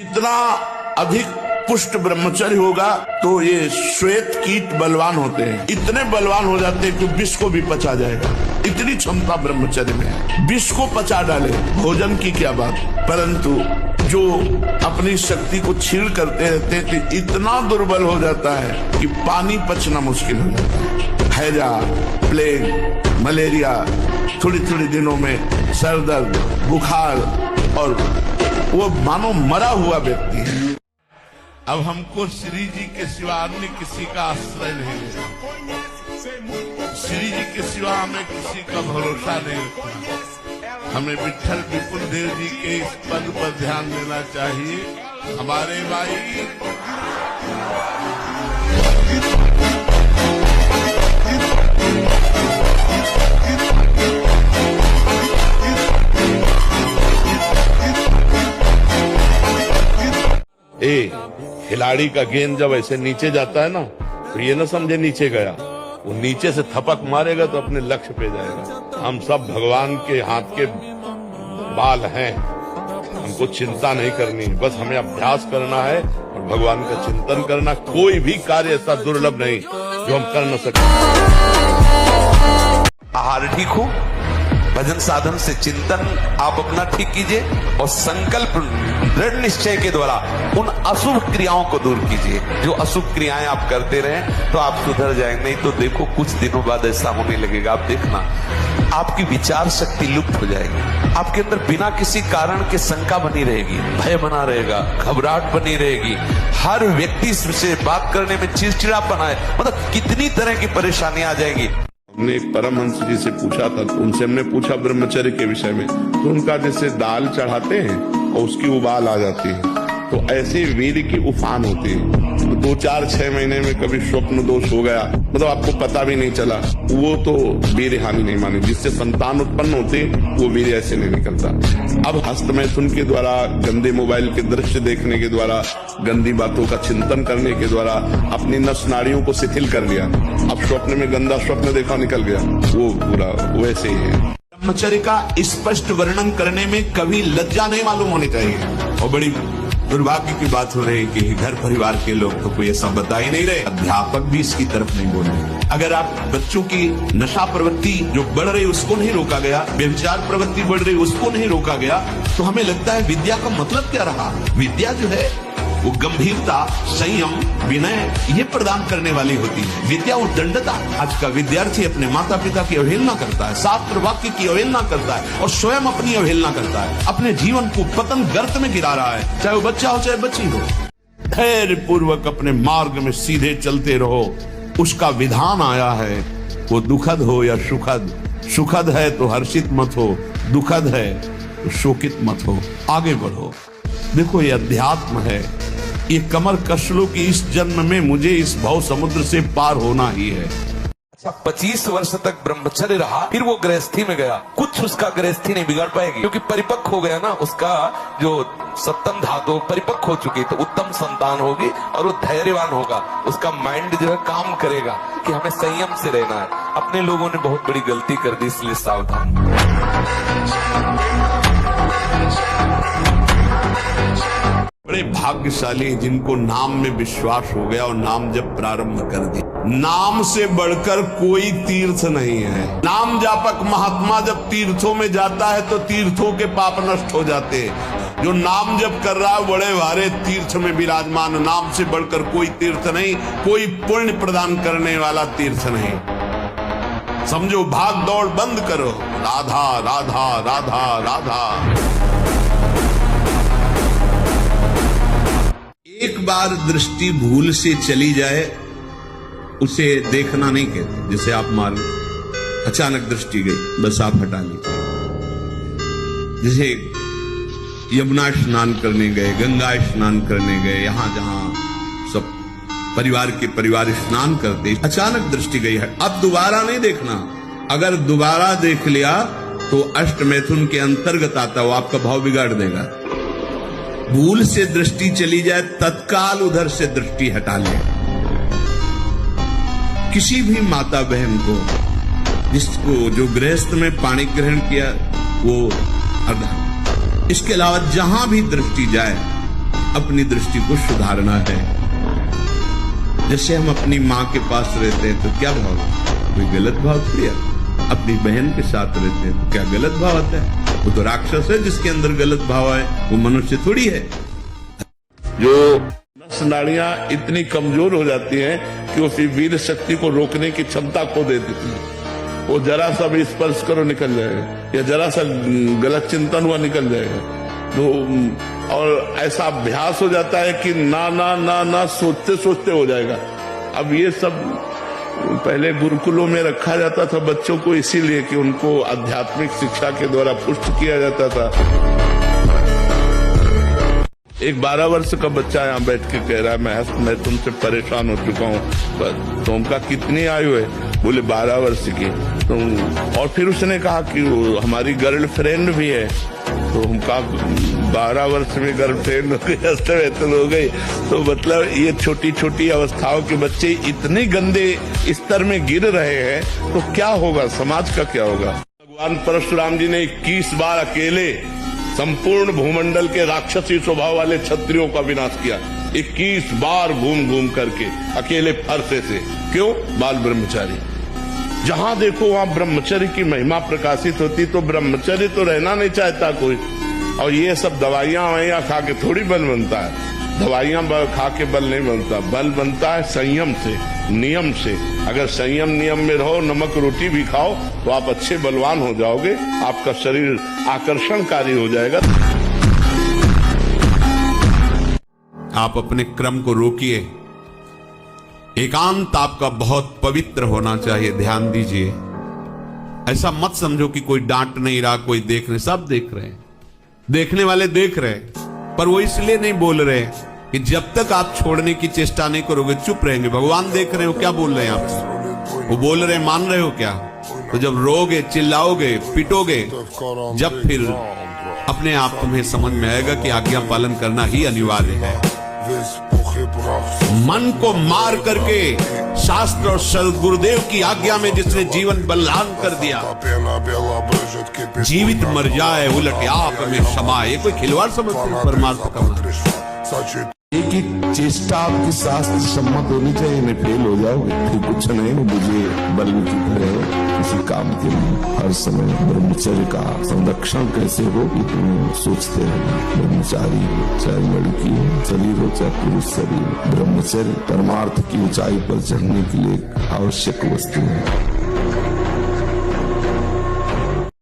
इतना अधिक पुष्ट ब्रह्मचर्य होगा तो ये श्वेत कीट बलवान होते हैं, इतने बलवान हो जाते हैं कि विष को भी पचा जाएगा। इतनी क्षमता ब्रह्मचर्य में है, विष को पचा डाले, भोजन की क्या बात। परंतु जो अपनी शक्ति को छीण करते रहते हैं तो इतना दुर्बल हो जाता है कि पानी पचना मुश्किल हो जाता है। हैजा, प्लेग, मलेरिया, थोड़ी थोड़ी दिनों में सर दर्द, बुखार, और वो मानो मरा हुआ व्यक्ति है। अब हमको श्री जी के सिवा अन्य किसी का आश्रय नहीं है, श्री जी के सिवा हमें किसी का भरोसा नहीं। हमें विठल विपुल देव जी के इस पद पर ध्यान देना चाहिए। हमारे भाई खिलाड़ी का गेंद जब ऐसे नीचे जाता है ना, तो ये ना समझे नीचे गया, वो नीचे से थपक मारेगा तो अपने लक्ष्य पे जाएगा। हम सब भगवान के हाथ के बाल हैं, हमको चिंता नहीं करनी, बस हमें अभ्यास करना है और भगवान का चिंतन करना। कोई भी कार्य ऐसा दुर्लभ नहीं जो हम कर न सके। आहार ठीक हो, भजन साधन से चिंतन आप अपना ठीक कीजिए और संकल्प दृढ़ निश्चय के द्वारा उन अशुभ क्रियाओं को दूर कीजिए। जो अशुभ क्रियाएं आप करते रहें तो आप सुधर जाएंगे। नहीं तो देखो कुछ दिनों बाद ऐसा होने लगेगा, आप देखना आपकी विचार शक्ति लुप्त हो जाएगी। आपके अंदर बिना किसी कारण के शंका बनी रहेगी, भय बना रहेगा, घबराहट बनी रहेगी, हर व्यक्ति से बात करने में चिड़चिड़ापन आए, मतलब कितनी तरह की परेशानी आ जाएगी। हमने परमहंस जी से पूछा था, तो उनसे हमने पूछा ब्रह्मचर्य के विषय में, तो उनका जैसे दाल चढ़ाते हैं और उसकी उबाल आ जाती है, तो ऐसे वीर की उफान होती है। तो 2-4-6 महीने में कभी स्वप्न दोष हो गया, मतलब आपको पता भी नहीं चला, वो तो वीर हानि नहीं मानी। जिससे संतान उत्पन्न होते वो वीर ऐसे नहीं निकलता। अब हस्त मैथुन के द्वारा, गंदे मोबाइल के दृश्य देखने के द्वारा, गंदी बातों का चिंतन करने के द्वारा अपनी नस नाड़ियों को शिथिल कर लिया। अब स्वप्न में गंदा स्वप्न देखा, निकल गया, वो पूरा वैसे ही है। ब्रह्मचर्य का स्पष्ट वर्णन करने में कभी लज्जा नहीं मालूम होनी चाहिए। और बड़ी दुर्भाग्य की बात हो रही है कि घर परिवार के लोग तो कोई ऐसा बता ही नहीं रहे, अध्यापक भी इसकी तरफ नहीं बोल रहे। अगर आप बच्चों की नशा प्रवृत्ति जो बढ़ रही उसको नहीं रोका गया, व्यभिचार प्रवृत्ति बढ़ रही उसको नहीं रोका गया, तो हमें लगता है विद्या का मतलब क्या रहा। विद्या जो है वो गंभीरता, संयम, विनय ये प्रदान करने वाली होती है। विद्या उद्दंडता। आज का विद्यार्थी अपने माता पिता की अवहेलना करता है, शास्त्र वाक्य की अवहेलना करता है और स्वयं अपनी अवहेलना करता है। अपने जीवन को पतन गर्त में गिरा रहा है, चाहे वो बच्चा हो चाहे बच्ची हो। धैर्य पूर्वक अपने मार्ग में सीधे चलते रहो, उसका विधान आया है, वो दुखद हो या सुखद। सुखद है तो हर्षित मत हो, दुखद है तो शोकित मत हो, आगे बढ़ो। देखो ये अध्यात्म है, ये कमर कस लो कि इस जन्म में मुझे इस भव समुद्र से पार होना ही है। अच्छा 25 वर्ष तक ब्रह्मचर्य रहा, फिर वो गृहस्थी में गया, कुछ उसका गृहस्थी नहीं बिगड़ पाएगी क्योंकि परिपक्व हो गया ना, उसका जो सप्तम धातु परिपक्व हो चुकी, तो उत्तम संतान होगी और वो धैर्यवान होगा। उसका माइंड जो है काम करेगा कि हमें संयम से रहना है। अपने लोगों ने बहुत बड़ी गलती कर दी, इसलिए सावधान। बड़े भाग्यशाली जिनको नाम में विश्वास हो गया और नाम जब प्रारंभ कर दिया। नाम से बढ़कर कोई तीर्थ नहीं है। नाम जापक महात्मा जब तीर्थों में जाता है तो तीर्थों के पाप नष्ट हो जाते हैं। जो नाम जब कर रहा है बड़े भारे तीर्थ में विराजमान। नाम से बढ़कर कोई तीर्थ नहीं, कोई पुण्य प्रदान करने वाला तीर्थ नहीं। समझो, भाग दौड़ बंद करो, राधा राधा राधा राधा। एक बार दृष्टि भूल से चली जाए उसे देखना नहीं कहते। जैसे आप मान लो अचानक दृष्टि गई, बस आप हटा लीजिए। जैसे यमुना स्नान करने गए, गंगा स्नान करने गए, यहां जहां सब परिवार स्नान करते, अचानक दृष्टि गई है, अब दोबारा नहीं देखना। अगर दोबारा देख लिया तो अष्ट मैथुन के अंतर्गत आता, वो आपका भाव बिगाड़ देगा। भूल से दृष्टि चली जाए तत्काल उधर से दृष्टि हटा ले। किसी भी माता बहन को जिसको जो गृहस्थ में पाणी ग्रहण किया वो अर्धा, इसके अलावा जहां भी दृष्टि जाए अपनी दृष्टि को सुधारना है। जैसे हम अपनी माँ के पास रहते हैं तो क्या भाव, कोई गलत भाव थोड़ी आता है। अपनी बहन के साथ रहते हैं तो क्या गलत भाव आता है? वो तो राक्षस है जिसके अंदर गलत भाव है, वो मनुष्य थोड़ी है। जो नस नाड़ियां इतनी कमजोर हो जाती हैं कि उसी वीर शक्ति को रोकने की क्षमता खो दे देती है। वो जरा सा भी स्पर्श करो निकल जाएगा, या जरा सा गलत चिंतन हुआ निकल जाएगा। तो और ऐसा अभ्यास हो जाता है कि ना ना ना ना सोचते सोचते हो जाएगा। अब ये सब पहले गुरुकुलों में रखा जाता था बच्चों को, इसीलिए कि उनको आध्यात्मिक शिक्षा के द्वारा पुष्ट किया जाता था। एक 12 वर्ष का बच्चा यहाँ बैठ के कह रहा है मैं तुमसे परेशान हो चुका हूँ। तो उनका कितनी आयु है? बोले 12 वर्ष की। तो और फिर उसने कहा कि हमारी गर्लफ्रेंड भी है। तो हम कहा 12 वर्ष में गर्लफ्रेंड हो गई। तो मतलब ये छोटी छोटी अवस्थाओं के बच्चे इतने गंदे स्तर में गिर रहे हैं, तो क्या होगा, समाज का क्या होगा? भगवान परशुराम जी ने 21 बार अकेले संपूर्ण भूमंडल के राक्षसी स्वभाव वाले क्षत्रियों का विनाश किया। 21 बार घूम घूम करके अकेले फरसे से। क्यों? बाल ब्रह्मचारी। जहां देखो वहां ब्रह्मचर्य की महिमा प्रकाशित होती। तो ब्रह्मचर्य तो रहना नहीं चाहता कोई। और ये सब दवाइयां खा के थोड़ी बल बनता है। दवाइयां खा के बल नहीं बनता, बल बनता है संयम से, नियम से। अगर संयम नियम में रहो, नमक रोटी भी खाओ, तो आप अच्छे बलवान हो जाओगे, आपका शरीर आकर्षणकारी हो जाएगा। आप अपने क्रम को रोकिए। एकांत आपका बहुत पवित्र होना चाहिए, ध्यान दीजिए। ऐसा मत समझो कि कोई डांट नहीं रहा, कोई देख नहीं, सब देख रहे हैं। देखने वाले देख रहे हैं, पर वो इसलिए नहीं बोल रहे कि जब तक आप छोड़ने की चेष्टा नहीं करोगे चुप रहेंगे। भगवान देख रहे हो क्या बोल रहे हैं आप, वो बोल रहे हैं मान रहे हो क्या? तो जब रोगे, चिल्लाओगे, पिटोगे, जब फिर अपने आप तुम्हें समझ में आएगा कि आज्ञा पालन करना ही अनिवार्य है। मन को मार करके शास्त्र और सदगुरुदेव की आज्ञा में जिसने जीवन बलिदान कर दिया, जीवित मर जाए उलट आप में समाए। कोई खिलवाड़ समझते परमार्थ का? एक एक चेष्टा आपकी शास्त्र सम्मत होनी चाहिए, नहीं फेल हो जाओगे फिर कुछ नहीं। मुझे बल की तरह किसी काम के लिए हर समय ब्रह्मचर्य का संरक्षण कैसे हो ये तुम सोचते रहना। ब्रह्मचारी हो, चाहे लड़की हो, शरीर हो चाहे पुरुष शरीर, ब्रह्मचर्य परमार्थ की ऊंचाई पर चढ़ने के लिए आवश्यक वस्तु है।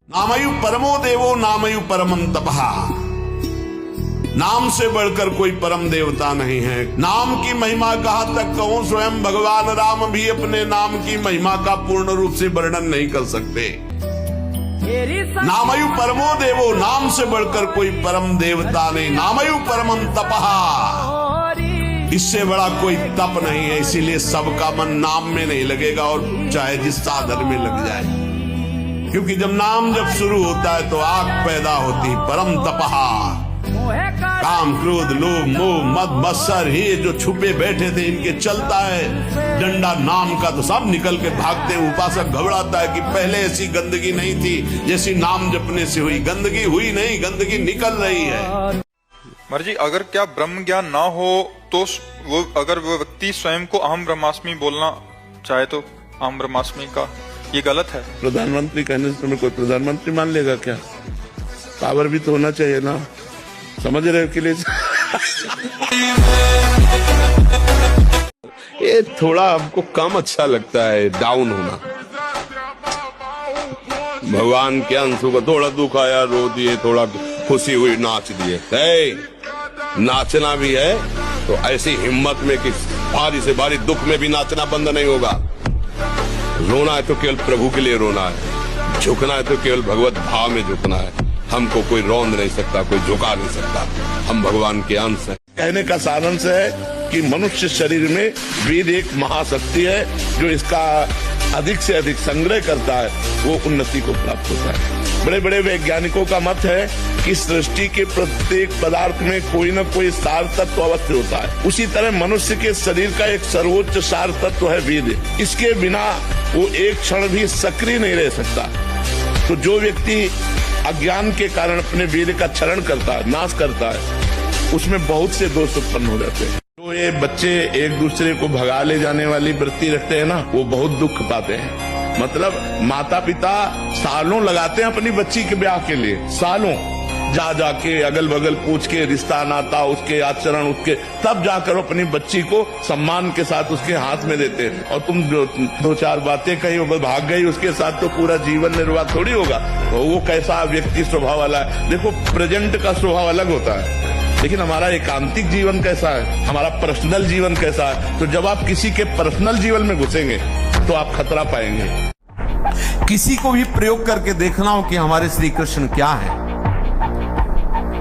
नामयु परमो देवो नामयु परमं तपः। नाम से बढ़कर कोई परम देवता नहीं है। नाम की महिमा कहाँ तक कहूं, स्वयं भगवान राम भी अपने नाम की महिमा का पूर्ण रूप से वर्णन नहीं कर सकते। नामयु परमो देवो, नाम से बढ़कर कोई परम देवता नहीं। नामयु परमं तपः, इससे बड़ा कोई तप नहीं है। इसीलिए सबका मन नाम में नहीं लगेगा, और चाहे जिस साधन में लग जाए। क्योंकि जब नाम जब शुरू होता है तो आग पैदा होती। परम तपः, काम क्रोध लोभ मोह मद मत्सर ही जो छुपे बैठे थे इनके चलता है डंडा नाम का, तो सब निकल के भागते हैं। उपासक घबराता है कि पहले ऐसी गंदगी नहीं थी जैसी नाम जपने से हुई। गंदगी हुई नहीं, गंदगी निकल रही है। महाराज जी, अगर क्या ब्रह्म ज्ञान ना हो तो वो अगर वो व्यक्ति स्वयं को अहम ब्रह्मास्मि बोलना चाहे तो अहम ब्रह्मास्मि का ये गलत है? प्रधानमंत्री कहने से तुम्हें कोई प्रधानमंत्री मान लेगा क्या? पावर भी तो होना चाहिए ना, समझ रहे हो? के लिए ये थोड़ा हमको कम अच्छा लगता है डाउन होना। भगवान के अंशों का थोड़ा दुख आया रो दिए, थोड़ा खुशी हुई नाच दिए। नाचना भी है तो ऐसी हिम्मत में कि भारी से भारी दुख में भी नाचना बंद नहीं होगा। रोना है तो केवल प्रभु के लिए रोना है, झुकना है तो केवल भगवत भाव में झुकना है। हमको कोई रौंद नहीं सकता, कोई झुका नहीं सकता। हम भगवान के अंश हैं। कहने का सारांश है कि मनुष्य शरीर में वीर एक महाशक्ति है, जो इसका अधिक से अधिक संग्रह करता है वो उन्नति को प्राप्त होता है। बड़े बड़े वैज्ञानिकों का मत है कि सृष्टि के प्रत्येक पदार्थ में कोई न कोई सार तत्व अवश्य होता है। उसी तरह मनुष्य के शरीर का एक सर्वोच्च सार तत्व है वीर। इसके बिना वो एक क्षण भी सक्रिय नहीं रह सकता। तो जो व्यक्ति अज्ञान के कारण अपने वीर का क्षरण करता है, नाश करता है, उसमें बहुत से दोष उत्पन्न हो जाते हैं। तो ये बच्चे एक दूसरे को भगा ले जाने वाली वृत्ति रखते हैं ना, वो बहुत दुख पाते हैं। मतलब माता पिता सालों लगाते हैं अपनी बच्ची के ब्याह के लिए, सालों जा जाके अगल बगल पूछ के रिश्ता नाता उसके आचरण उसके, तब जाकर अपनी बच्ची को सम्मान के साथ उसके हाथ में देते हैं। और तुम दो चार बातें कही भाग गई उसके साथ, तो पूरा जीवन निर्वाह थोड़ी होगा। तो वो कैसा व्यक्ति स्वभाव वाला है। देखो प्रेजेंट का स्वभाव अलग होता है, लेकिन हमारा एकांतिक जीवन कैसा है, हमारा पर्सनल जीवन कैसा है। तो जब आप किसी के पर्सनल जीवन में घुसेंगे तो आप खतरा पाएंगे। किसी को भी प्रयोग करके देखना हो कि हमारे श्री कृष्ण क्या है,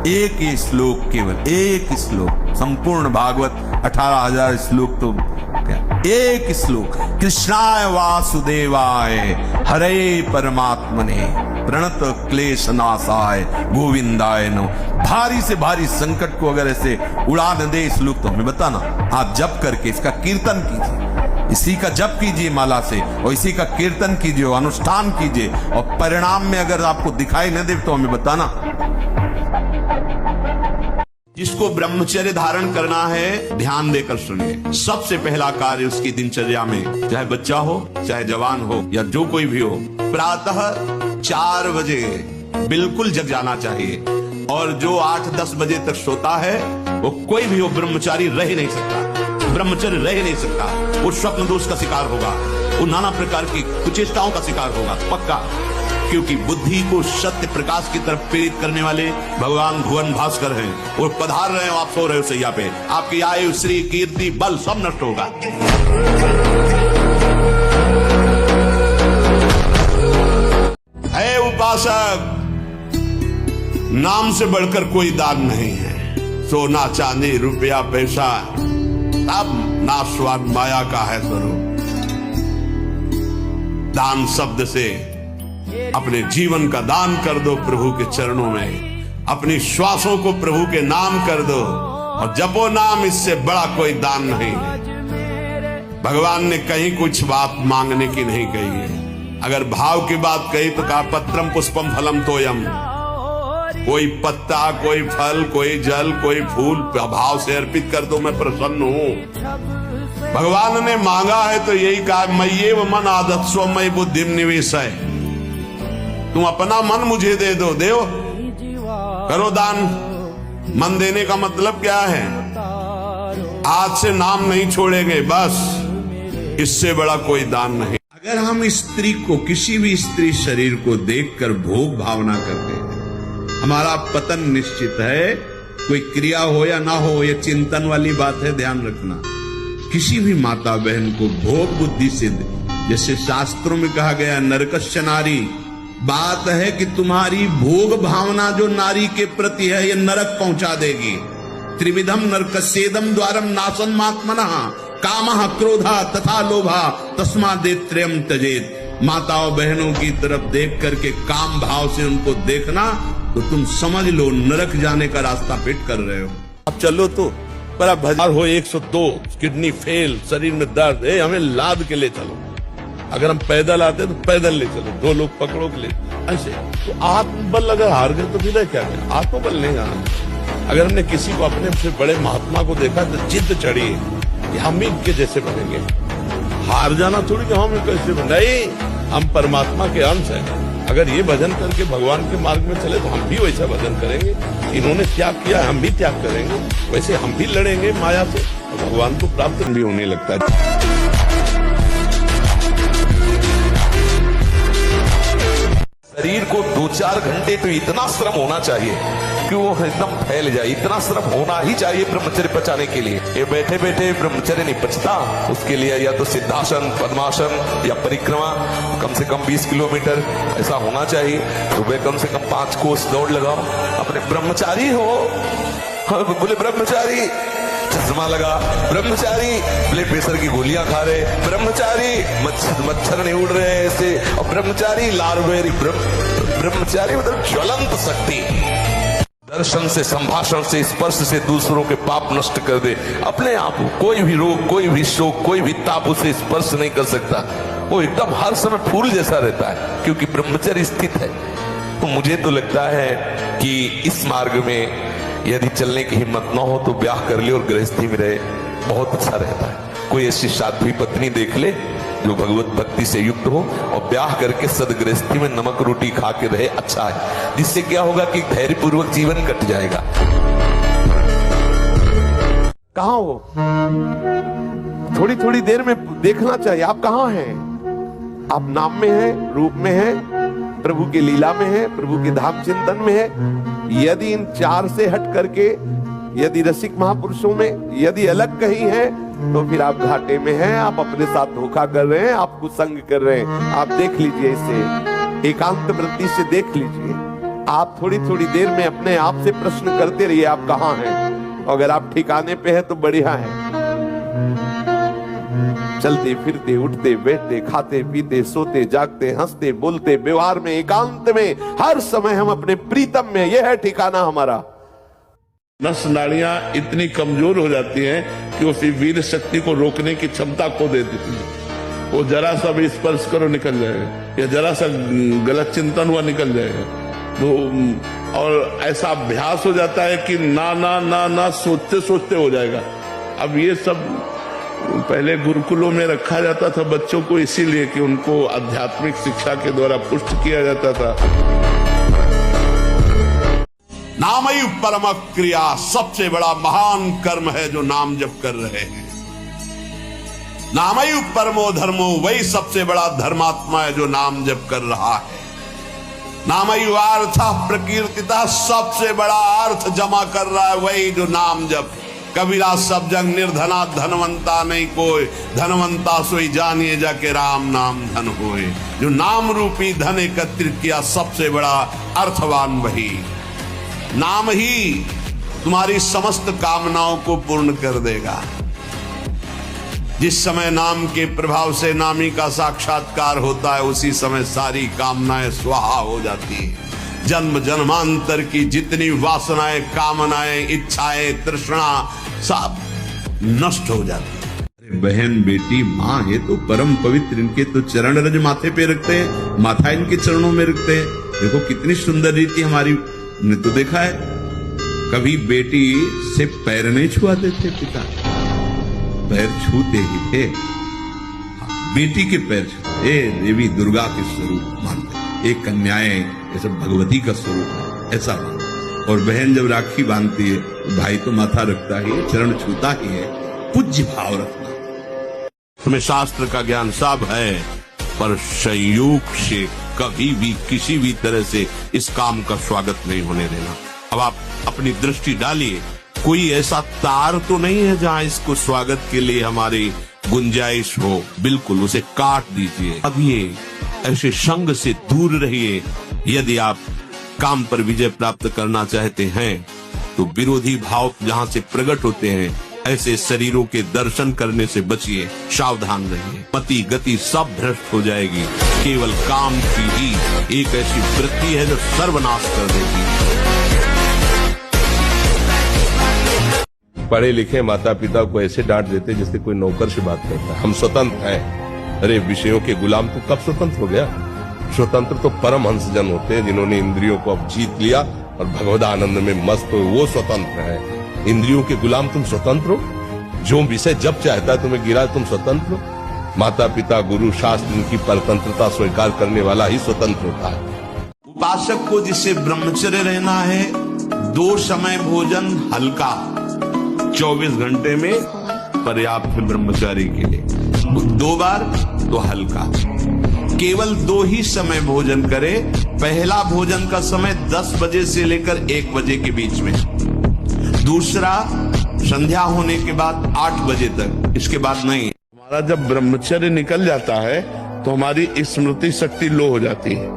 एक ही श्लोक, केवल एक श्लोक, संपूर्ण भागवत 18,000 श्लोक, तो क्या एक श्लोक, कृष्णाय वासुदेवाय हरे परमात्मने प्रणत क्लेश नाशाय गोविंदाय नो। भारी से भारी संकट को अगर ऐसे उड़ा न दे श्लोक, तो हमें बताना। आप जप करके इसका कीर्तन कीजिए, इसी का जप कीजिए माला से, और इसी का कीर्तन कीजिए, अनुष्ठान कीजिए, और परिणाम में अगर आपको दिखाई न दे तो हमें बताना। जिसको ब्रह्मचर्य धारण करना है, ध्यान देकर सुनिए। सबसे पहला कार्य उसकी दिनचर्या में, चाहे बच्चा हो चाहे जवान हो या जो कोई भी हो, प्रातः 4 बजे बिल्कुल जग जाना चाहिए। और जो 8-10 बजे तक सोता है, वो कोई भी हो ब्रह्मचारी रह ही नहीं सकता, ब्रह्मचर्य रह ही नहीं सकता। वो स्वप्न दोष का शिकार होगा, वो नाना प्रकार की कुचेष्टाओं का शिकार होगा पक्का। क्योंकि बुद्धि को सत्य प्रकाश की तरफ प्रेरित करने वाले भगवान भुवन भास्कर हैं। वो पधार रहे हो, आप सो रहे हो सैया पे, आपकी आयु श्री कीर्ति बल सब नष्ट होगा। है उपासक, नाम से बढ़कर कोई दान नहीं है। सोना चांदी रुपया पैसा सब नाशवान माया का है स्वरूप। दान शब्द से अपने जीवन का दान कर दो प्रभु के चरणों में, अपनी श्वासों को प्रभु के नाम कर दो, और जपो नाम, इससे बड़ा कोई दान नहीं है। भगवान ने कहीं कुछ बात मांगने की नहीं कही है। अगर भाव की बात कही तो कहा पत्रम पुष्पम फलम तोयम। कोई पत्ता, कोई फल, कोई जल, कोई फूल भाव से अर्पित कर दो, मैं प्रसन्न हूं। भगवान ने मांगा है तो यही कहा, मय्येव मन आदत् स्वमयि बुद्धिम निवेशय। तुम अपना मन मुझे दे दो, देव करो दान। मन देने का मतलब क्या है? आज से नाम नहीं छोड़ेंगे, बस, इससे बड़ा कोई दान नहीं। अगर हम स्त्री को, किसी भी स्त्री शरीर को देखकर भोग भावना करते हैं, हमारा पतन निश्चित है। कोई क्रिया हो या ना हो, ये चिंतन वाली बात है, ध्यान रखना। किसी भी माता बहन को भोग बुद्धि से, जैसे शास्त्रों में कहा गया नरकस्य नारी, बात है कि तुम्हारी भोग भावना जो नारी के प्रति है, ये नरक पहुंचा देगी। त्रिविधम नरकस्येदम द्वारम नाशम मात्मनः कामः क्रोधा तथा लोभा तस्मादेत्रयम् त्यजेत। माताओं बहनों की तरफ देख करके काम भाव से उनको देखना, तो तुम समझ लो नरक जाने का रास्ता फिट कर रहे हो। अब चलो तो पर अब भजार हो 102, किडनी फेल, शरीर में दर्द है, हमें लाद के ले चलो। अगर हम पैदल आते तो पैदल ले चलो, 2 लोग पकड़ो के ले, ऐसे। तो आत्मबल अगर हार गए तो फिर क्या करें? आत्मबल नहीं आना। अगर हमने किसी को, अपने से बड़े महात्मा को देखा तो जिद चढ़ी कि हम इनके जैसे बनेंगे। हार जाना थोड़ी कि हम कैसे बने, नहीं, हम परमात्मा के अंश हैं। अगर ये भजन करके भगवान के मार्ग में चले तो हम भी वैसा भजन करेंगे। इन्होंने त्याग किया, हम भी त्याग करेंगे, वैसे हम भी लड़ेंगे माया से, और भगवान को प्राप्त भी होने लगता है। शरीर को 2-4 घंटे तो इतना श्रम होना चाहिए कि वो एकदम फैल जाए, इतना श्रम होना ही चाहिए ब्रह्मचर्य पचाने के लिए। ये बैठे बैठे ब्रह्मचर्य नहीं पचता, उसके लिए या तो सिद्धासन, पद्मासन या परिक्रमा कम से कम 20 किलोमीटर ऐसा होना चाहिए। सुबह कम से कम 5 कोस दौड़ लगाओ। अपने ब्रह्मचारी हो, बोले ब्रह्मचारी चश्मा लगा, ब्रह्मचारी ब्लड प्रेशर की गोलियां खा रहे, ब्रह्मचारी मच्छर नहीं उड़ रहे ऐसे, और ब्रह्मचारी लार्वेरी, ब्रह्मचारी मतलब ज्वलंत शक्ति। दर्शन से, संभाषण से, स्पर्श से दूसरों के पाप नष्ट कर दे। अपने आप कोई भी रोग, कोई भी शोक, कोई भी ताप उसे स्पर्श नहीं कर सकता। वो एकदम हर समय फूल जैसा रहता है, क्योंकि ब्रह्मचर्य स्थित है। तो मुझे तो लगता है कि इस मार्ग में यदि चलने की हिम्मत ना हो तो ब्याह कर ले और गृहस्थी में रहे, बहुत अच्छा रहता है। कोई ऐसी साध्वी पत्नी देख ले जो भगवत भक्ति से युक्त हो और ब्याह करके सदगृहस्थी में नमक रोटी खा के रहे, अच्छा है। जिससे क्या होगा कि धैर्यपूर्वक जीवन कट जाएगा। कहाँ हो? थोड़ी थोड़ी देर में देखना चाहिए आप कहाँ हैं। आप नाम में हैं, रूप में हैं, प्रभु की लीला में हैं, प्रभु के धाम चिंतन में हैं। यदि इन चार से हट करके, यदि रसिक महापुरुषों में यदि अलग कहीं है, तो फिर आप घाटे में हैं, आप अपने साथ धोखा कर रहे हैं, आप कुसंग कर रहे हैं। आप देख लीजिए, इसे एकांत वृत्ति से देख लीजिए। आप थोड़ी थोड़ी देर में अपने आप से प्रश्न करते रहिए, आप कहाँ हैं। अगर आप ठिकाने पे हैं तो बढ़िया है। चलते फिरते, उठते बैठते, खाते पीते, सोते जागते, हंसते बोलते, व्यवहार में, एकांत में, हर समय हम अपने प्रीतम में, यह है ठिकाना हमारा। नस नाड़ियां इतनी कमजोर हो जाती हैं कि वो फिर वीर शक्ति को रोकने की क्षमता खो देती है। वो जरा सा भी स्पर्श करो निकल जाएगा, या जरा सा गलत चिंतन हुआ निकल जाएगा। तो और ऐसा अभ्यास हो जाता है कि ना ना ना ना सोचते सोचते हो जाएगा। अब ये सब पहले गुरुकुलों में रखा जाता था बच्चों को, इसीलिए कि उनको आध्यात्मिक शिक्षा के द्वारा पुष्ट किया जाता था। नामई परम क्रिया सबसे बड़ा महान कर्म है जो नाम जप कर रहे हैं। नामई परमो धर्मो, वही सबसे बड़ा धर्मात्मा है जो नाम जप कर रहा है। नामई अर्थ प्रकीर्तिता, सबसे बड़ा अर्थ जमा कर रहा है वही जो नाम जप। कबीरा सब जंग निर्धना धनवंता नहीं कोई, धनवंता सोई जानिए जाके राम नाम धन होए। जो नाम रूपी धन एकत्रित किया सबसे बड़ा अर्थवान वही। नाम ही तुम्हारी समस्त कामनाओं को पूर्ण कर देगा। जिस समय नाम के प्रभाव से नामी का साक्षात्कार होता है, उसी समय सारी कामनाएं स्वाहा हो जाती है। जन्म जन्मांतर की जितनी वासनाएं, कामनाएं, इच्छाएं, तृष्णा सब नष्ट हो जाती है। अरे बहन, बेटी, माँ है तो परम पवित्र, इनके तो चरण रज माथे पे रखते हैं, माथा इनके चरणों में रखते हैं। देखो कितनी सुंदर रीति हमारी ने तो देखा है। कभी बेटी से पैर नहीं छुआते थे पिता, पैर छूते ही थे। बेटी के पैर छूते, देवी दुर्गा के स्वरूप मानते, एक कन्याएं जैसे भगवती का स्वरूप है ऐसा मानते। और बहन जब राखी बांधती है तो भाई तो माथा रखता ही है, चरण छूता ही है। पूज्य भाव रखना। तुम्हें शास्त्र का ज्ञान सब है, पर संयोग से कभी भी किसी भी तरह से इस काम का स्वागत नहीं होने देना। अब आप अपनी दृष्टि डालिए, कोई ऐसा तार तो नहीं है जहाँ इसको स्वागत के लिए हमारी गुंजाइश हो। बिल्कुल उसे काट दीजिए। अब ये ऐसे संग से दूर रहिए। यदि आप काम पर विजय प्राप्त करना चाहते हैं तो विरोधी भाव जहाँ से प्रकट होते हैं, ऐसे शरीरों के दर्शन करने से बचिए, सावधान रहिए। मति गति सब भ्रष्ट हो जाएगी। केवल काम की ही एक ऐसी वृत्ति है जो सर्वनाश कर देगी। पढ़े लिखे माता पिता को ऐसे डांट देते जैसे कोई नौकर से बात करता है। हम स्वतंत्र हैं। अरे विषयों के गुलाम तो कब स्वतंत्र हो गया? स्वतंत्र तो परम हंसजन होते हैं जिन्होंने इंद्रियों को अब जीत लिया और भगवद आनंद में मस्त हो, वो स्वतंत्र है। इंद्रियों के गुलाम तुम स्वतंत्र हो? जो विषय जब चाहता है तुम्हें गिरा, तुम स्वतंत्र हो? माता पिता गुरु शास्त्र इनकी परतंत्रता स्वीकार करने वाला ही स्वतंत्र होता है। उपासक को जिससे ब्रह्मचर्य रहना है, 2 समय भोजन हल्का, 24 घंटे में पर्याप्त है ब्रह्मचारी के लिए। 2 बार तो हल्का, केवल 2 ही समय भोजन करे। पहला भोजन का समय 10 बजे से लेकर 1 बजे के बीच में, दूसरा संध्या होने के बाद 8 बजे तक, इसके बाद नहीं। हमारा जब ब्रह्मचर्य निकल जाता है तो हमारी स्मृति शक्ति लो हो जाती है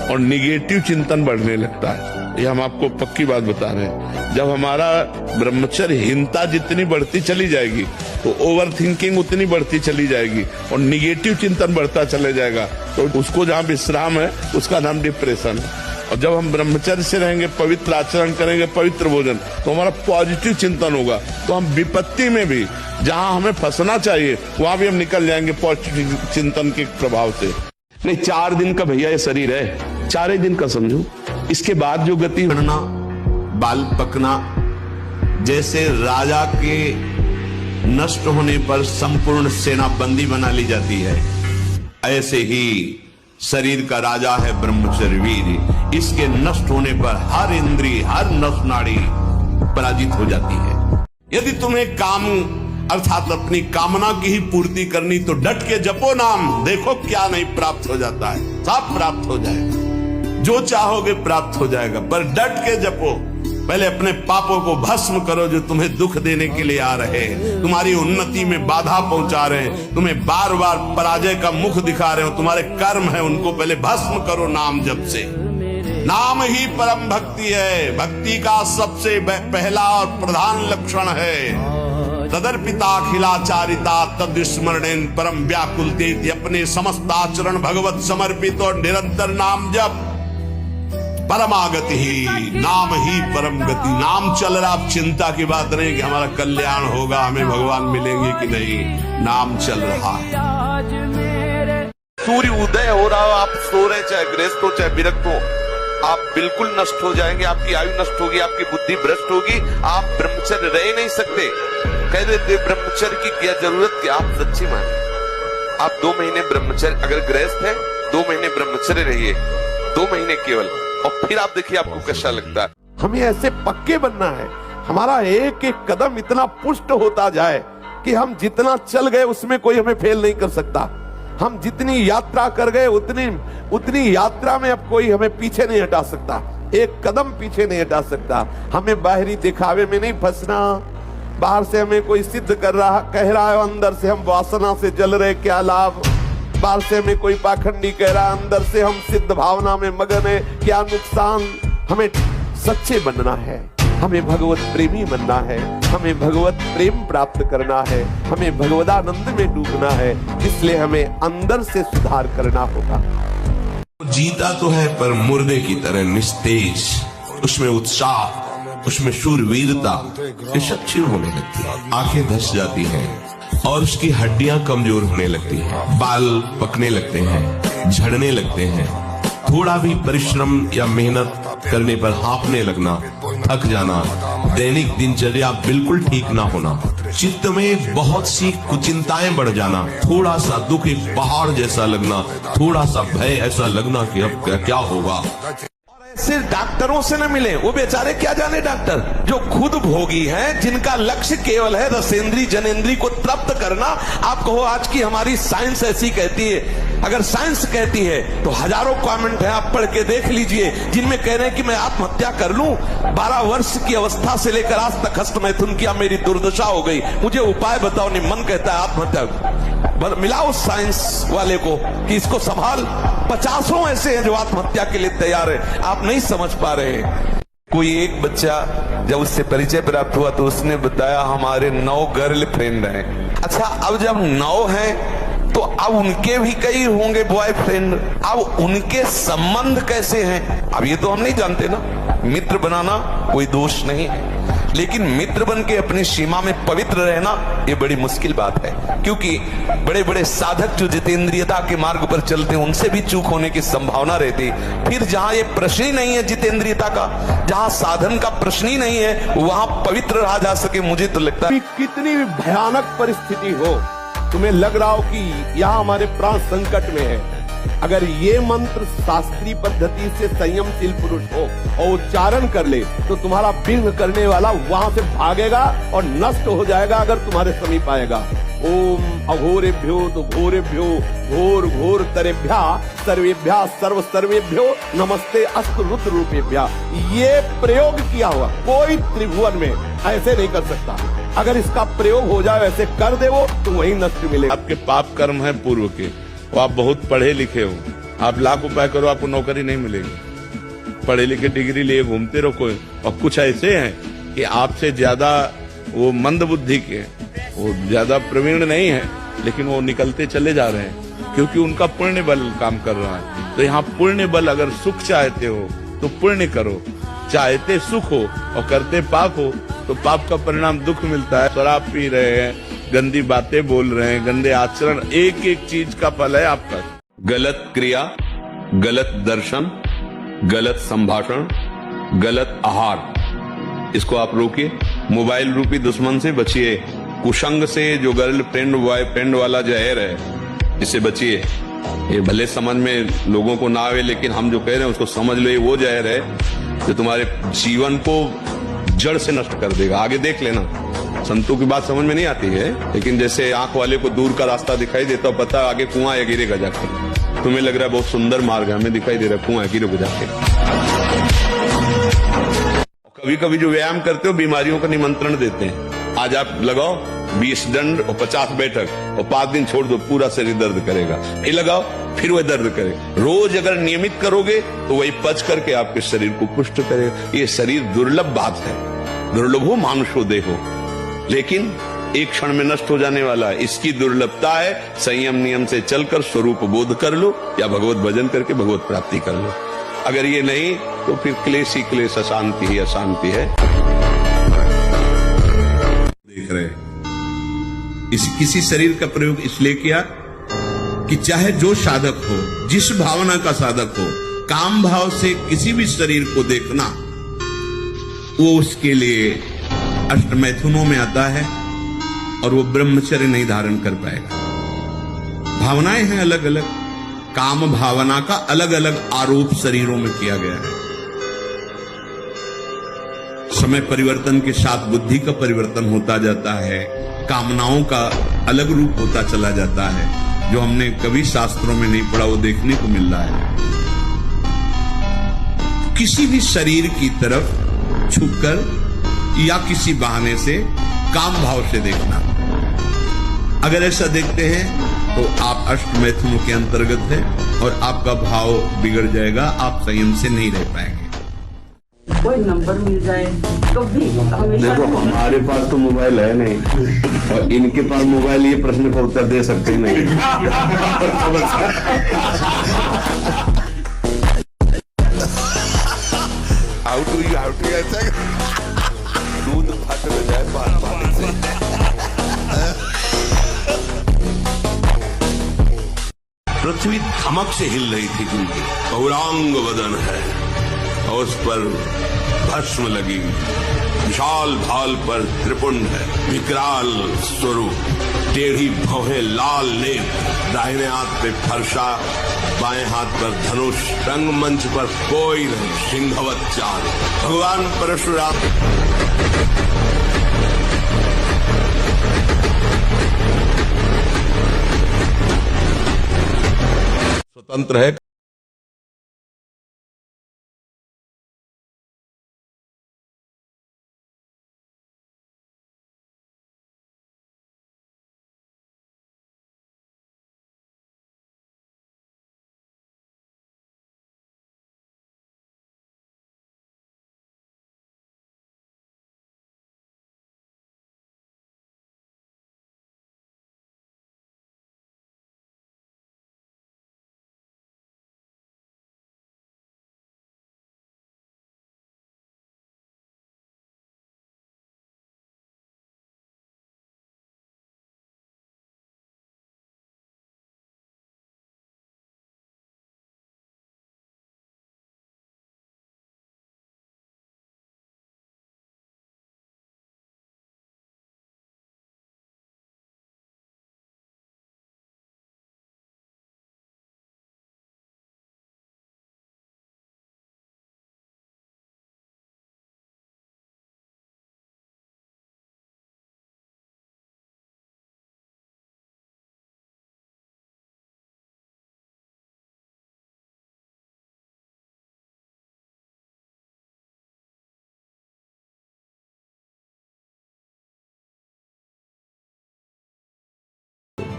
और निगेटिव चिंतन बढ़ने लगता है। ये हम आपको पक्की बात बता रहे हैं। जब हमारा ब्रह्मचर्यहीनता जितनी बढ़ती चली जाएगी तो ओवर थिंकिंग उतनी बढ़ती चली जाएगी और निगेटिव चिंतन बढ़ता चले जाएगा। तो उसको जहाँ विश्राम है उसका नाम डिप्रेशन है। और जब हम ब्रह्मचर्य से रहेंगे, पवित्र आचरण करेंगे, पवित्र भोजन, तो हमारा पॉजिटिव चिंतन होगा। तो हम विपत्ति में भी जहाँ हमें फंसना चाहिए वहां भी हम निकल जाएंगे पॉजिटिव चिंतन के प्रभाव से। नहीं, 4 दिन का भैया ये शरीर है, 4 ही दिन का समझो। इसके बाद जो गति बढ़ना, बाल पकना, जैसे राजा के नष्ट होने पर संपूर्ण सेना बंदी बना ली जाती है, ऐसे ही शरीर का राजा है ब्रह्मचर्य वीर। इसके नष्ट होने पर हर इंद्रिय, हर नस नाड़ी पराजित हो जाती है। यदि तुम्हें काम अर्थात अपनी कामना की ही पूर्ति करनी तो डट के जपो नाम, देखो क्या नहीं प्राप्त हो जाता है, सब प्राप्त हो जाएगा, जो चाहोगे प्राप्त हो जाएगा। पर डट के जपो, पहले अपने पापों को भस्म करो जो तुम्हें दुख देने के लिए आ रहे हैं, तुम्हारी उन्नति में बाधा पहुंचा रहे हैं, तुम्हें बार बार पराजय का मुख दिखा रहे हो, तुम्हारे कर्म है उनको पहले भस्म करो नाम जप से। नाम ही परम भक्ति है, भक्ति का सबसे पहला और प्रधान लक्षण है तदर्पिताखिलाचारिता तद्स्मरणेन परम व्याकुलते, अपने समस्त आचरण भगवत समर्पित और निरंतर नाम जप। परमागति ही, नाम ही परम गति। नाम चल रहा, आप चिंता की बात नहीं कि हमारा कल्याण होगा, हमें भगवान मिलेंगे कि नहीं, नाम चल रहा है। सूर्य उदय हो रहा हो, आप सो रहे, चाहे गृहस्थ हो चाहे विरक्त हो, आप बिल्कुल नष्ट हो जाएंगे, आपकी आयु नष्ट होगी, आपकी बुद्धि भ्रष्ट होगी, आप ब्रह्मचर्य रह ही नहीं सकते। कह देते ब्रह्मचर्य की क्या जरूरत, क्या आप सच्ची माने? आप 2 महीने ब्रह्मचर्य, अगर गृहस्थ है 2 महीने ब्रह्मचर्य रहिए, 2 महीने केवल, और फिर आप देखिए आपको कैसा लगता है। हमें ऐसे पक्के बनना है, हमारा एक एक कदम इतना पुष्ट होता जाए कि हम जितना चल गए उसमें कोई हमें फेल नहीं कर सकता। हम जितनी यात्रा कर गए उतनी यात्रा में अब कोई हमें पीछे नहीं हटा सकता, एक कदम पीछे नहीं हटा सकता। हमें बाहरी दिखावे में नहीं फंसना, बाहर से हमें कोई सिद्ध कह रहा है, अंदर से हम वासना से जल रहे, क्या लाभ। बाहर से हमें कोई पाखंडी कह रहा है, अंदर से हम सिद्ध भावना में मगन है, क्या नुकसान। हमें सच्चे बनना है, हमें भगवत प्रेमी बनना है, हमें भगवत प्रेम प्राप्त करना है, हमें भगवदानंद में डूबना है। इसलिए हमें अंदर से सुधार करना होगा। जीता तो है पर मुर्दे की तरह निस्तेज, उसमें उत्साह, उसमें शूरवीरता, ये सब क्षीण होने लगती है, आंखें धस जाती हैं और उसकी हड्डियां कमजोर होने लगती हैं, बाल पकने लगते हैं, झड़ने लगते हैं। थोड़ा भी परिश्रम या मेहनत करने पर हाँफने लगना, थक जाना, दैनिक दिनचर्या बिल्कुल ठीक ना होना, चित्त में बहुत सी कुचिंताएं बढ़ जाना, थोड़ा सा दुख एक पहाड़ जैसा लगना, थोड़ा सा भय ऐसा लगना कि अब क्या होगा। सिर्फ डॉक्टरों से न मिले, वो बेचारे क्या जाने डॉक्टर, जो खुद भोगी हैं, जिनका लक्ष्य केवल है रसेंद्री जनेंद्री को तृप्त करना। आप कहो आज की हमारी साइंस ऐसी कहती है, अगर साइंस कहती है तो हजारों कमेंट हैं, आप पढ़ के देख लीजिए, जिनमें कह रहे हैं कि मैं आत्महत्या कर लूं, 12 वर्ष की अवस्था से लेकर आज तक हस्त मैथुन किया, मेरी दुर्दशा हो गई, मुझे उपाय बताओ। नहीं, मन कहता है आत्महत्या, मिलाओ साइंस वाले को कि इसको संभाल। 50 ऐसे हैं जो आत्महत्या के लिए तैयार है, आप नहीं समझ पा रहे। कोई एक बच्चा जब उससे परिचय प्राप्त हुआ तो उसने बताया हमारे 9 गर्लफ्रेंड हैं। अच्छा, अब जब 9 हैं तो अब उनके भी कई होंगे बॉयफ्रेंड, अब उनके संबंध कैसे हैं, अब ये तो हम नहीं जानते ना। मित्र बनाना कोई दोष नहीं है, लेकिन मित्र बन के अपनी सीमा में पवित्र रहना ये बड़ी मुश्किल बात है, क्योंकि बड़े बड़े साधक जो जितेंद्रियता के मार्ग पर चलते हैं उनसे भी चूक होने की संभावना रहती। फिर जहां ये प्रश्न ही नहीं है जितेंद्रियता का, जहां साधन का प्रश्न ही नहीं है, वहां पवित्र रहा जा सके। मुझे तो लगता है कितनी भी भयानक परिस्थिति हो, तुम्हें लग रहा हो कि यहाँ हमारे प्राण संकट में है, अगर ये मंत्र शास्त्रीय पद्धति से संयमशील पुरुष हो और उच्चारण कर ले तो तुम्हारा विघ्न करने वाला वहां से भागेगा और नष्ट हो जाएगा अगर तुम्हारे समीप आएगा। ओम अघोरेभ्यो तो घोरेभ्यो घोर घोर तरेभ्या सर्वेभ्या सर्व सर्वेभ्यो नमस्ते अस्त रुद्र रूपेभ्या। ये प्रयोग किया हुआ कोई त्रिभुवन में ऐसे नहीं कर सकता। अगर इसका प्रयोग हो जाए, ऐसे कर दे वो, तो वही नष्ट मिलेगा। आपके पाप कर्म है पूर्व के, वो आप बहुत पढ़े लिखे हो, आप लाख उपाय करो आपको नौकरी नहीं मिलेगी। पढ़े लिखे डिग्री लिए घूमते रहो कोई, और कुछ ऐसे हैं कि आपसे ज्यादा वो मंद बुद्धि के, वो ज्यादा प्रवीण नहीं है, लेकिन वो निकलते चले जा रहे हैं क्योंकि उनका पुण्य बल काम कर रहा है। तो यहाँ पुण्य बल, अगर सुख चाहते हो तो पुण्य करो, चाहते सुख हो और करते पाप हो तो पाप का परिणाम दुख मिलता है। शराब पी रहे हैं, गंदी बातें बोल रहे हैं, गंदे आचरण, एक एक चीज का फल है आपका। गलत क्रिया, गलत दर्शन, गलत संभाषण, गलत आहार, इसको आप रोकिए। मोबाइल रूपी दुश्मन से बचिए। कुसंग से, जो गर्लफ्रेंड बॉयफ्रेंड वाला जहर है, इससे बचिए। ये भले समझ में लोगों को ना आवे, लेकिन हम जो कह रहे हैं उसको समझ लो। ये वो जहर है जो तुम्हारे जीवन को जड़ से नष्ट कर देगा। आगे देख लेना। संतों की बात समझ में नहीं आती है, लेकिन जैसे आंख वाले को दूर का रास्ता दिखाई देता, पता आगे कुआं है, गिरेगा जाके। तुम्हें लग रहा है बहुत सुंदर मार्ग है, हमें दिखाई दे रहा है कुआं है, गिरोगे जाके। कभी कभी जो व्यायाम करते हो बीमारियों का निमंत्रण देते हैं। आज आप लगाओ 20 दंड और 50 बैठक और 5 दिन छोड़ दो, पूरा शरीर दर्द करेगा। फिर लगाओ, फिर वह दर्द करे। रोज अगर नियमित करोगे तो वही पच करके आपके शरीर को पुष्ट करेगा। ये शरीर दुर्लभ बात है। दुर्लभ हो मानुषो देहो, लेकिन एक क्षण में नष्ट हो जाने वाला है। इसकी दुर्लभता है संयम नियम से चलकर स्वरूप बोध कर लो या भगवत भजन करके भगवत प्राप्ति कर लो। अगर ये नहीं तो फिर क्लेश ही क्लेश, अशांति ही अशांति है। देख रहे किसी शरीर का प्रयोग इसलिए किया कि चाहे जो साधक हो, जिस भावना का साधक हो, काम भाव से किसी भी शरीर को देखना, वो उसके लिए अष्टमैथुनों में आता है और वो ब्रह्मचर्य नहीं धारण कर पाएगा। भावनाएं हैं अलग अलग, काम भावना का अलग अलग आरोप शरीरों में किया गया है। समय परिवर्तन के साथ बुद्धि का परिवर्तन होता जाता है, कामनाओं का अलग रूप होता चला जाता है। जो हमने कभी शास्त्रों में नहीं पढ़ा वो देखने को मिल रहा है। किसी भी शरीर की तरफ छुपकर या किसी बहाने से काम भाव से देखना, अगर ऐसा देखते हैं तो आप अष्टमैथुनों के अंतर्गत है और आपका भाव बिगड़ जाएगा, आप संयम से नहीं रह पाएंगे। कोई नंबर मिल जाए तो भी हमेशा। देखो हमारे पास तो मोबाइल है नहीं और इनके पास मोबाइल, ये प्रश्न का उत्तर दे सकते नहीं। हाउ टू ऐसा दूध फट न जाए पानी से। पृथ्वी धमक से हिल रही थी क्योंकि गौरांग वदन है और उस पर भस्म लगी, विशाल भाल पर त्रिपुंड है, विकराल स्वरूप, टेढ़ी भौहें, लाल नेत्र, दाहिने हाथ पे फरसा, बाएं हाथ पर धनुष, रंगमंच पर कोई नहीं, सिंहवत चाल। भगवान परशुराम स्वतंत्र है।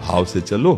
भाव से चलो।